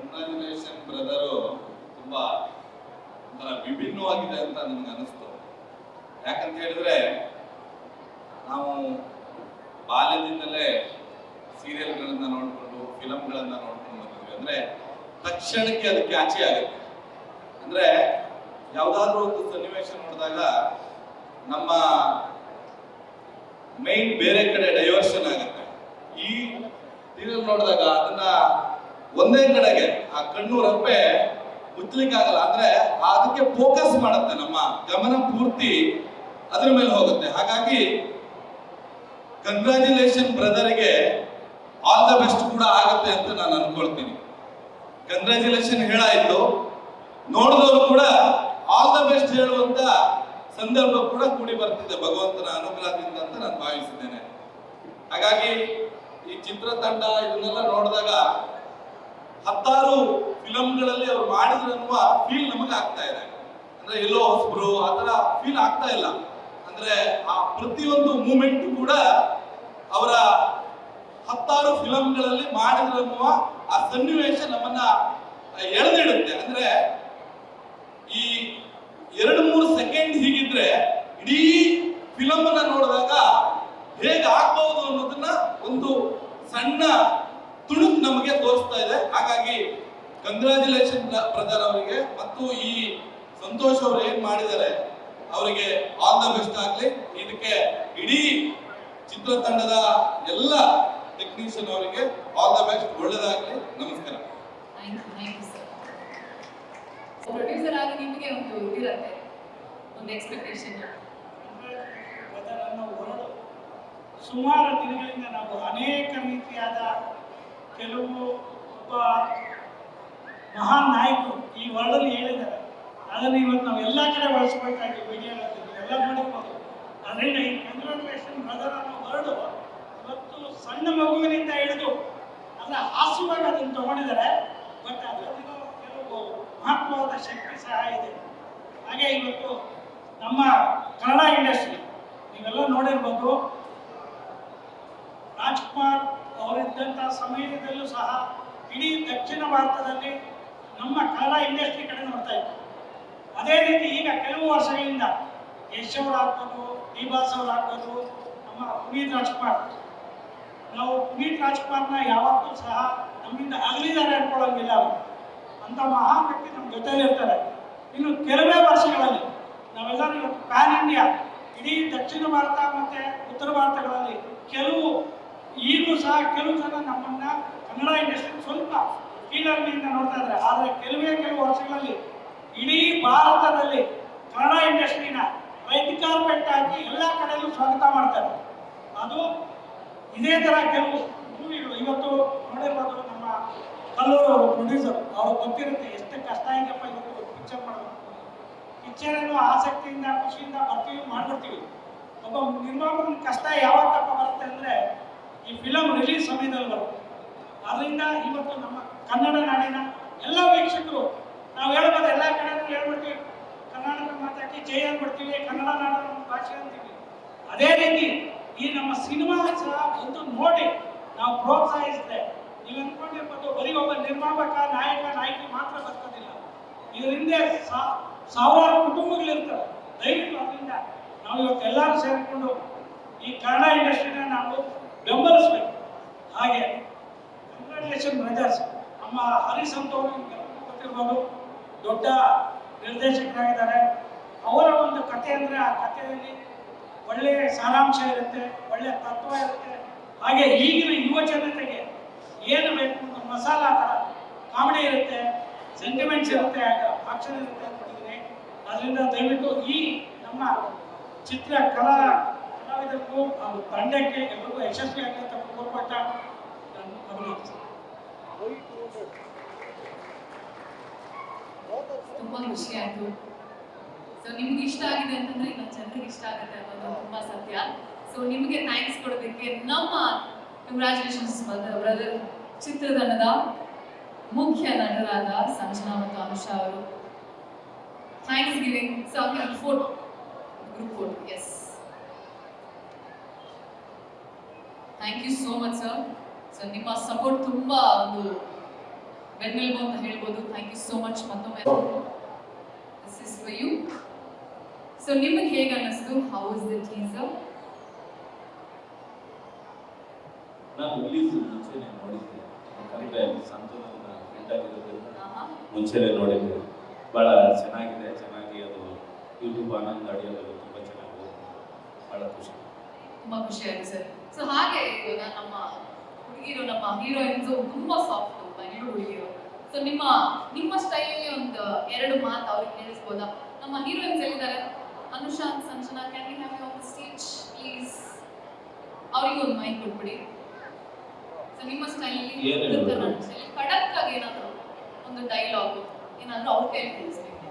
Congratulation brother ತುಂಬಾ ಒಂಥರ ವಿಭಿನ್ನವಾಗಿದೆ ಅಂತ ನನಗೆ ಅನಿಸ್ತು. ಯಾಕಂತ ಹೇಳಿದ್ರೆ ನಾವು ಬಾಲ್ಯದಿಂದಲೇ ಸೀರಿಯಲ್ಗಳನ್ನ ನೋಡ್ಕೊಂಡು ಫಿಲಮ್ಗಳನ್ನ ನೋಡ್ಕೊಂಡು ಬಂದಿದ್ವಿ. ಅಂದ್ರೆ ತಕ್ಷಣಕ್ಕೆ ಅದು ಕ್ಯಾಚಿ ಆಗುತ್ತೆ. ಅಂದ್ರೆ ಯಾವ್ದಾದ್ರು ಒಂದು ಸನ್ನಿವೇಶ ನೋಡಿದಾಗ ನಮ್ಮ ಮೈಂಡ್ ಬೇರೆ ಕಡೆ ಡೈವರ್ಷನ್ ಆಗುತ್ತೆ. ಈ ಸೀರಿಯಲ್ ನೋಡಿದಾಗ ಅದನ್ನ ಒಂದೇ ಕಡೆಗೆ ಆ ಕಣ್ಣು ರೆಪ್ಪೆ ಮುಚ್ಚಲಿಕ್ಕಾಗಲ್ಲ. ಅಂದ್ರೆ ಅದಕ್ಕೆ ಫೋಕಸ್ ಮಾಡುತ್ತೆ, ನಮ್ಮ ಗಮನ ಪೂರ್ತಿ ಅದ್ರ ಮೇಲೆ ಹೋಗುತ್ತೆ. ಹಾಗಾಗಿ ಕಂಗ್ರಾಚುಲೇಷನ್ ಬ್ರದರ್ಗೆ ಆಲ್ ದ ಬೆಸ್ಟ್ ಕೂಡ ಆಗುತ್ತೆ ಅಂತ ನಾನು ಅನ್ಕೊಳ್ತೀನಿ. ಕಂಗ್ರಾಚುಲೇಷನ್ ಹೇಳಾಯ್ತು, ನೋಡಿದವರು ಕೂಡ ಆಲ್ ದ ಬೆಸ್ಟ್ ಹೇಳುವಂತ ಸಂದರ್ಭ ಕೂಡ ಕೂಡಿ ಬರ್ತಿದೆ ಭಗವಂತನ ಅನುಗ್ರಹದಿಂದ ಅಂತ ನಾನು ಭಾವಿಸಿದ್ದೇನೆ. ಹಾಗಾಗಿ ಈ ಚಿತ್ರತಂಡ ಇದನ್ನೆಲ್ಲ ನೋಡಿದಾಗ 10 ಫಿಲಂಗಳಲ್ಲಿ ಅವ್ರು ಮಾಡಿದ್ರು ಅನ್ನುವ ಫೀಲ್ ನಮಗೆ ಆಗ್ತಾ ಇದೆ. ಅಂದ್ರೆ ಎಲ್ಲೋ ಹೊಸಬ್ರು ಆ ತರ ಫೀಲ್ ಆಗ್ತಾ ಇಲ್ಲ. ಅಂದ್ರೆ ಆ ಪ್ರತಿಯೊಂದು ಮೂಮೆಂಟ್ ಕೂಡ ಅವರ 10 ಫಿಲಂಗಳಲ್ಲಿ ಮಾಡಿದ್ರು ಅನ್ನುವ ಆ ಸನ್ನಿವೇಶ ನಮ್ಮನ್ನ ಎಳೆದಿಡುತ್ತೆ. ಅಂದ್ರೆ ಈ 2-3 ಸೆಕೆಂಡ್ ಹೀಗಿದ್ರೆ ಇಡೀ ಫಿಲಮ್ ಅನ್ನ ನೋಡಿದಾಗ ಹೇಗೆ ಆಗ್ಬಹುದು ಅನ್ನೋದನ್ನ ಒಂದು ಸಣ್ಣ ತುಣುಕು ನಮಗೆ ತೋರಿಸ್ತಾ ಇದೆ. ಹಾಗಾಗಿ ಕಂಗ್ರಾಚುಲೇಷನ್ ಬ್ರದರ್ ಅವರಿಗೆ ಮತ್ತು ಈ ಸಂತೋಷ್ ಅವರು ಏನ್ ಮಾಡಿದ್ದಾರೆ ಅವರಿಗೆ ಆಲ್ ದ ಬೆಸ್ಟ್ ಆಗ್ಲಿ. ಇದಕ್ಕೆ ಇಡೀ ಚಿತ್ರತಂಡದ ಎಲ್ಲ ಟೆಕ್ನಿಷಿಯನ್ ಅವರಿಗೆ ಆಲ್ ದ ಬೆಸ್ಟ್, ಒಳ್ಳೆದಾಗ್ಲಿ. ನಮಸ್ಕಾರ. ಪ್ರೊಡ್ಯೂಸರ್ ಆಗಿ ನಿಮಗೆ ಒಂದು ಇದಿರುತ್ತೆ, ಒಂದು ಎಕ್ಸ್ಪೆಕ್ಟೇಷನ್. ಸುಮಾರು ದಿನಗಳಿಂದ ನಾವು ಅನೇಕ ರೀತಿಯಾದ ಕೆಲವು ಒಬ್ಬ ಮಹಾನ್ ನಾಯಕರು ಈ ವರ್ಲ್ಡಲ್ಲಿ ಹೇಳಿದ್ದಾರೆ. ಅದನ್ನು ಇವತ್ತು ನಾವು ಎಲ್ಲ ಕಡೆ ಬಳಸ್ಕೊಳ್ತಾ ಇದ್ದೀವಿ, ವಿಡಿಯೋಗಳಲ್ಲಿ ಎಲ್ಲ ನೋಡಿರ್ಬೋದು. ಅದರಿಂದ ಈ ಕಂಗ್ರಾಚುಲೇಷನ್ ಬ್ರದರ್ ಅನ್ನೋ ವರ್ಡು ಇವತ್ತು ಸಣ್ಣ ಮಗುವಿನಿಂದ ಹಿಡಿದು ಅದರ ಹಾಸ್ಯವಾಗಿ ಅದನ್ನು ತಗೊಂಡಿದ್ದಾರೆ. ಬಟ್ ಅದರಲ್ಲಿರೋ ಕೆಲವು ಮಹತ್ವವಾದ ಶಕ್ತಿ ಸಹ ಇದೆ. ಹಾಗೆ ಇವತ್ತು ನಮ್ಮ ಕನ್ನಡ ಇಂಡಸ್ಟ್ರಿ ನೀವೆಲ್ಲ ನೋಡಿರ್ಬೋದು, ರಾಜ್ಕುಮಾರ್ ಅವರಿದ್ದಂಥ ಸಮಯದಲ್ಲೂ ಸಹ ಇಡೀ ದಕ್ಷಿಣ ಭಾರತದಲ್ಲಿ ನಮ್ಮ ಕನ್ನಡ ಇಂಡಸ್ಟ್ರಿ ಕಡೆ ನೋಡ್ತಾ ಇತ್ತು. ಅದೇ ರೀತಿ ಈಗ ಕೆಲವು ವರ್ಷಗಳಿಂದ ಯಶ್ ಅವರಾಗ್ಬೋದು, ಡಿ ಬಾಸ್ ಅವರಾಗ್ಬೋದು, ನಮ್ಮ ಪುನೀತ್ ರಾಜ್ಕುಮಾರ್, ನಾವು ಪುನೀತ್ ರಾಜ್ಕುಮಾರ್ನ ಯಾವತ್ತೂ ಸಹ ನಮ್ಮಿಂದ ಅಗಲಿದ್ದಾರೆ ಅನ್ಕೊಳ್ಳೋಂಗಿಲ್ಲ. ಅವರು ಅಂಥ ಮಹಾನ್ ವ್ಯಕ್ತಿ ನಮ್ಮ ಜೊತೆಯಲ್ಲಿ ಇರ್ತಾರೆ. ಇನ್ನು ಕೆಲವೇ ವರ್ಷಗಳಲ್ಲಿ ನಾವೆಲ್ಲರೂ ಇವತ್ತು ಪ್ಯಾನ್ ಇಂಡಿಯಾ ಇಡೀ ದಕ್ಷಿಣ ಭಾರತ ಮತ್ತು ಉತ್ತರ ಭಾರತಗಳಲ್ಲಿ ಕೆಲವು ಈಗಲೂ ಸಹ ಕೆಲವು ಜನ ನಮ್ಮನ್ನ ಕನ್ನಡ ಇಂಡಸ್ಟ್ರಿ ಸ್ವಲ್ಪ ಕೀಳರಿಮೆಯಿಂದ ನೋಡ್ತಾ ಇದ್ದಾರೆ. ಆದರೆ ಕೆಲವು ವರ್ಷಗಳಲ್ಲಿ ಇಡೀ ಭಾರತದಲ್ಲಿ ಕನ್ನಡ ಇಂಡಸ್ಟ್ರಿನ ರೆಡ್ ಕಾರ್ಪೆಟ್ ಹಾಕಿ ಎಲ್ಲ ಕಡೆಯಲ್ಲೂ ಸ್ವಾಗತ ಮಾಡ್ತಾರೆ. ಅದು ಇದೇ ಥರ ಕೆಲವು ಮೂವಿಗಳು ಇವತ್ತು ನೋಡಿರ್ಬೋದು. ನಮ್ಮ ಕಲ್ಲೂರು ಅವರು ಪ್ರೊಡ್ಯೂಸರ್, ಅವ್ರಿಗೆ ಗೊತ್ತಿರುತ್ತೆ ಎಷ್ಟು ಕಷ್ಟ ಇದೆಯಪ್ಪ ಇವತ್ತು ಪಿಕ್ಚರ್ ಮಾಡೋದು. ಪಿಕ್ಚರನ್ನು ಆಸಕ್ತಿಯಿಂದ ಖುಷಿಯಿಂದ ಬರ್ತೀವಿ, ಮಾಡ್ಬಿಡ್ತೀವಿ. ಒಬ್ಬ ನಿರ್ಮಾಪಕನ ಕಷ್ಟ ಯಾವತ್ತಪ್ಪ ಬರುತ್ತೆ ಅಂದರೆ ಈ ಫಿಲಮ್ ರಿಲೀಸ್ ಸಮಯದಲ್ಲಿ ಬರುತ್ತೆ. ಅದರಿಂದ ಇವತ್ತು ನಮ್ಮ ಕನ್ನಡ ನಾಡಿನ ಎಲ್ಲ ವೀಕ್ಷಕರು ನಾವು ಹೇಳ್ಬೋದು, ಎಲ್ಲ ಕಡೆ ಹೇಳ್ಬಿಡ್ತೀವಿ, ಕರ್ನಾಟಕ ಮಾತಾಡಿ ಜೈ ಅಂದ್ಬಿಡ್ತೀವಿ, ಕನ್ನಡ ನಾಡು ನಮ್ಮ ಭಾಷೆ ಅಂತೀವಿ. ಅದೇ ರೀತಿ ಈ ನಮ್ಮ ಸಿನಿಮಾ ಸಹ ಒಂದು ನೋಡಿ ನಾವು ಪ್ರೋತ್ಸಾಹಿಸಿದೆ. ನೀವು ಅಂದ್ಕೊಂಡಿರ್ಬೋದು ಬರೀ ಒಬ್ಬ ನಿರ್ಮಾಪಕ, ನಾಯಕ, ನಾಯಕಿ ಮಾತ್ರ ಬರ್ತದಿಲ್ಲ. ಇದ್ರ ಹಿಂದೆ ಸಾವಿರಾರು ಕುಟುಂಬಗಳಿರ್ತವೆ. ದಯವಿಟ್ಟು ಅದರಿಂದ ನಾವು ಇವತ್ತು ಎಲ್ಲರೂ ಸೇರಿಕೊಂಡು ಈ ಕನ್ನಡ ಇಂಡಸ್ಟ್ರಿನ ನಾವು ಬೆಂಬಲಿಸಬೇಕು. ಹಾಗೆ ಕಂಗ್ರಾಚುಲೇಷನ್ ಬ್ರದರ್ಸ್, ನಮ್ಮ ಹರೀಶ್ ಅಂತವರು ಗೊತ್ತಿರ್ಬೋದು, ದೊಡ್ಡ ನಿರ್ದೇಶಕರಾಗಿದ್ದಾರೆ. ಅವರ ಒಂದು ಕಥೆ ಅಂದರೆ ಆ ಕಥೆಯಲ್ಲಿ ಒಳ್ಳೆಯ ಸಾರಾಂಶ ಇರುತ್ತೆ, ಒಳ್ಳೆಯ ತತ್ವ ಇರುತ್ತೆ. ಹಾಗೆ ಈಗಿನ ಯುವ ಜನತೆಗೆ ಏನು ಬೇಕು, ಒಂದು ಮಸಾಲ ಥರ ಕಾಮಿಡಿ ಇರುತ್ತೆ, ಸೆಂಟಿಮೆಂಟ್ಸ್ ಇರುತ್ತೆ, ಆಕ್ಷನ್ ಇರುತ್ತೆ ಅಂದ್ಕೊಂಡಿದ್ದೀನಿ. ಅದರಿಂದ ದಯವಿಟ್ಟು ಈ ನಮ್ಮ ಚಿತ್ರ ಕಲಾವಿದರಿಗೂ ಹಾಗೂ ತಂಡಕ್ಕೆ ಎಲ್ಲರಿಗೂ ಯಶಸ್ವಿಯಾಗಿ ಅಂತ ಕೋರ್ಪಟ್ಟ ನಾನು ಅಭಿನಂದಿಸ್ತೀನಿ. ತುಂಬಾ ಖುಷಿ ಆಯ್ತು. ಸೊ ನಿಮ್ಗೆ ಇಷ್ಟ ಆಗಿದೆ ಅಂತಂದ್ರೆ ಇನ್ನು ಜನರಿಗೆ ಇಷ್ಟ ಆಗುತ್ತೆ ಅನ್ನೋದು ತುಂಬಾ ಸತ್ಯ. ಸೊ ನಿಮಗೆ ಥ್ಯಾಂಕ್ಸ್ ಕೊಡೋದಕ್ಕೆ ನಮ್ಮ ಕಂಗ್ರಾಚುಲೇಷನ್ಸ್ ಬ್ರದರ್ ಚಿತ್ರತಂಡದ ಮುಖ್ಯ ನಟರಾದ ಸಂಜನಾ ಮತ್ತು ಅನುಷಾ ಅವರು thanks giving photo group photo. Yes, thank you so much sir. So ನಿಮ್ಮ ಸಪೋರ್ಟ್ ತುಂಬಾ ಒಂದು ಬೆನ್ನೆಲುಬು ಅಂತ ಹೇಳ್ಬೋದು. ಥ್ಯಾಂಕ್ ಯು ಸೋ ಮಚ್ ಮತ್ತೊಮ್ಮೆ. This is for you. So ನಿಮಗೆ ಹೇಗೆ ಅನ್ನಿಸ್ತು? How is the teaser? ನಾನು ರಿಲೀಸ್ ಮುಂಚೆನೆ ನೋಡಿದ್ದೆ, ಯಾಕಂದರೆ ಸಂತೋಷನ ಫ್ರೆಂಡ್ ಆಗಿರೋದ್ರಿಂದ ಮುಂಚೆನೆ ನೋಡಿದ್ದೆ. ಭಾಳ ಚೆನ್ನಾಗಿದೆ, ಚೆನ್ನಾಗಿ ಅದು ಯೂಟ್ಯೂಬ್ ಆನಂದ್ ಆಡಿಯೋದೆಲ್ಲ ತುಂಬ ಚೆನ್ನಾಗಿದೆ, ಭಾಳ ಖುಷಿ. ತುಂಬಾ ಖುಷಿ ಆಯ್ತು ಸರ್. ಸೊ ಹಾಗೆ ಇವಾಗ ನಮ್ಮ ಹುಡುಗಿರು, ನಮ್ಮ ಹೀರೋಯಿನ್ಸು ತುಂಬಾ ಸಾಫ್ಟ್, ಬೆಂಗಳೂರು ಹುಡುಗಿರು. ಸೊ ನಿಮ್ಮ ಸ್ಟೈಲಲ್ಲಿ ಒಂದು 2 ಮಾತು ಅವ್ರಿಗೆ ಹೇಳಿಸ್ಬೋದಾ? ನಮ್ಮ ಹೀರೋಯಿನ್ಸ್ ಎಲ್ಲಿದ್ದಾರೆ? Anusha, Sanjana, can we have you on the stage please? ಅವರಿಗೆ ಒಂದು ಮೈಕ್ ಕೊಟ್ಬಿಡಿ. ಸೊ ನಿಮ್ಮ ಸ್ಟೈಲಲ್ಲಿ ಖಡಕ್ ಆಗಿ ಏನಾದರೂ ಒಂದು ಡೈಲಾಗ್ ಏನಾದರೂ ಅವ್ರ ಕೈಯಲ್ಲಿ ತಿಳಿಸ್ಬೇಕು.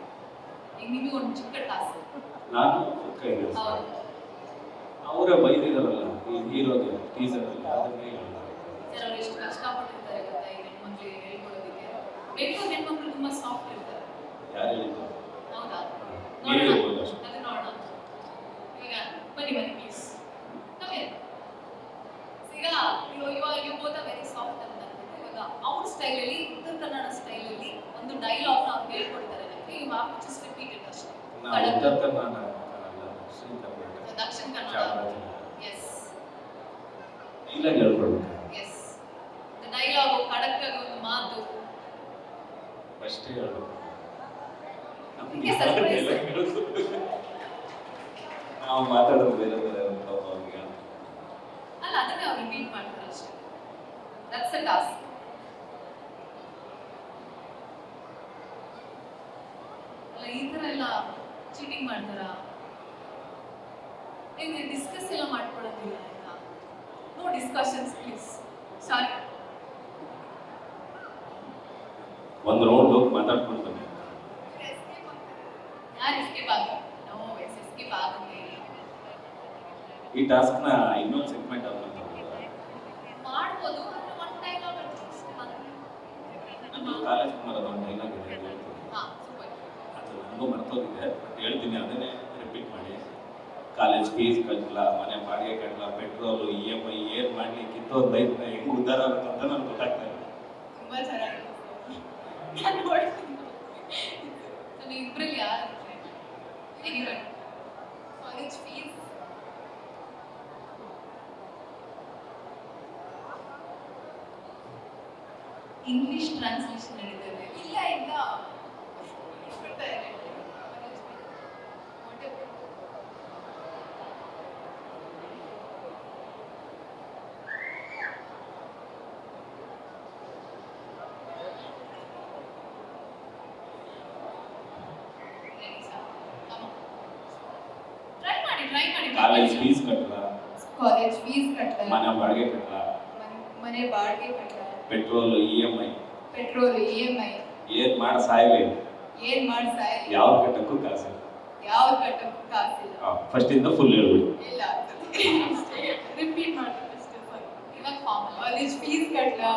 ಈಗ ನಿಮಗೆ ಒಂದು ಚಿಕ್ಕ ಟಾಸ್ಕ್. ನಾನು ಕೈ ಹೌದು, ಅವರೇ ಬೈದಿದಾರಲ್ಲ ಈ ಹೀರೋಗೆ ಟೀಸರಲ್ಲಿ, ಅದನ್ನೇ ಹೇಳಿದ್ದಾರೆ. ಸರ್ ಅವ್ರು ಎಷ್ಟು ಕಷ್ಟಪಟ್ಟಿರ್ತಾರೆ ಗೊತ್ತಾ ಈ ಹೆಣ್ಮಕ್ಳಿಗೆ ಹೇಳ್ಕೊಡೋದಕ್ಕೆ. ಬೆಂಗಳೂರು ಹೆಣ್ಮಕ್ಳು ತುಂಬಾ ಸಾಫ್ಟ್ ಇರ್ತಾರೆ. ಯಾರು ಹೇಳಿದ್ರು? ಹೌದಾ? ನೀವೇ ನೋಡೋಣ, ಹೇಳ್ಬೋದು ಅಷ್ಟೇ. ಅದು ನೋಡೋಣ. ಈಗ ಬನ್ನಿ ಪ್ಲೀಸ್. ಓಕೆ, ಈಗ you both are very soft ಅಂತ. ಇವಾಗ ಅವ್ರ ಸ್ಟೈಲಲ್ಲಿ, ಉತ್ತರ ಕನ್ನಡ ಸ್ಟೈಲಲ್ಲಿ ಒಂದು ಡೈಲಾಗ್ ನ ಅವ್ರು ಹೇಳ್ಕೊಡ್ತಾರೆ. You have to just repeat it ಅಷ್ಟೇ. ನಾವು ಉತ್ತರ ಕನ್ನಡ, ಶ್ರೀ ಕರ್ನಾಟಕ, ದಕ್ಷಿಣ ಕನ್ನಡ. ಚಾಮರಾಜನಗರ. ಎಸ್ ಇಲ್ಲ ಹೇಳ್ಕೊಡ್ಬೇಕು. ಎಸ್, ಡೈಲಾಗು ಖಡಕ್ ಆಗಿ ಒಂದು ಮಾತು ಅಷ್ಟೇ ಹೇಳ್ಬೇಕು. ನಿಮಗೆ ಸರ್ಪ್ರೈಸ್. ನಾವು ಮಾತಾಡೋದು ಬೇರೆ ಬೇರೆ ಅಂತ ಅವ್ರಿಗೆ. ಅಲ್ಲ, ಅದನ್ನೇ ಅವ್ರು ರಿಪೀಟ್ ಮಾಡ್ತಾರೆ ಅಷ್ಟೇ. That's a task. ಅಲ್ಲ, ಈ ಥರ ಎಲ್ಲ ಚೀಟಿಂಗ್ ಮಾಡ್ತಾರಾ? ಈಗ ಡಿಸ್ಕಸ್ ಎಲ್ಲ ಮಾಡ್ಕೊಡೋದಿಲ್ಲ ಆಯ್ತಾ? No discussions please. ಸಾರಿ. ಒಂದು ರೌಂಡ್ ಹೋಗಿ ಮಾತಾಡ್ಕೊಳ್ತಾನೆ. ಯಾರು ಎಸ್ಕೇಪ್ ಆಗ? ನೋ ಎಸ್ಕೇಪ್ ಆಗುತ್ತೆ. ಈ ಟಾಸ್ಕ್ನ ಇನ್ನೊಂದು ಸೆಗ್ಮೆಂಟ್ ಆದ್ಮೇಲೆ ಮಾಡ್ಬೋದು, ಅಂದ್ರೆ ಒನ್ ಡೈಲಾಗ್ ಅಷ್ಟೇ ಮಾತ್ರ. ನಮ್ಮ ಕಾಲೇಜ್ ಕುಮಾರದ ಒಂದು ಡೈಲಾಗ್ ಇದೆ, ಹಾ, ಸೂಪರ್. ಅದು ನನಗೂ ಮರ್ತೋಗಿದೆ, ಬಟ್ ಹೇಳ್ತೀನಿ, ಅದನ್ನೇ ರಿಪೀಟ್ ಮಾಡಿ. ಕಾಲೇಜ್ ಫೀಸ್ ಕಟ್ಟಲ್ಲ, ಮನೆ ಬಾಡಿಗೆ ಕಟ್ಟಲ್ಲ, ಪೆಟ್ರೋಲು, EMI ಏನು ಮಾಡಲಿ, ಕಿತ್ತೋದು ಲೈಫ್ನ ಹೆಂಗೆ ಉದ್ಧಾರ ಆಗುತ್ತೆ ಅಂತ ನನಗೆ ಗೊತ್ತಾಗ್ತಾ ಇದೆ. ತುಂಬಾ ಚೆನ್ನಾಗಿದೆ. ನಾನು ನೋಡ್ತೀನಿ. ನೀವು ಇಬ್ಬರಲ್ಲಿ ಯಾರು anyone college fees? English translation ಹೇಳಿದ್ದೇವೆ. ಇಲ್ಲ ಇಲ್ಲ ಕಾಲೇಜ್ ಫೀಸ್ ಕಟ್ಟಲ್ಲ, ಕಾಲೇಜ್ ಫೀಸ್ ಕಟ್ಟಲ್ಲ, ಮನೆ ಬಾಡಿಗೆ ಕಟ್ಟಲ್ಲ, ಮನೆ ಬಾಡಿಗೆ ಕಟ್ಟಲ್ಲ, ಪೆಟ್ರೋಲ್ EMI, ಪೆಟ್ರೋಲ್ EMI, ಏನ್ ಮಾಡಿ ಸಾಯ್ಲಿ, ಏನ್ ಮಾಡಿ ಸಾಯಿ, ಯಾವ ಕಟ್ಟಕ್ಕೂ ಕಾಸಿಲ್ಲ. ಯಾವ ಕಟ್ಟಕ್ಕೂ ಕಾಸಿಲ್ಲ. ಫಸ್ಟ್ ಇಂದ ಫುಲ್ ಹೇಳ್ಬಿಡಿ. ಇಲ್ಲ ರಿಪೀಟ್ ಮಾಡ್ಬೇಕು ಅಷ್ಟೇ. ಇವಾಗ ಕಾಲೇಜ್ ಫೀಸ್ ಕಟ್ಟಲ್ಲ,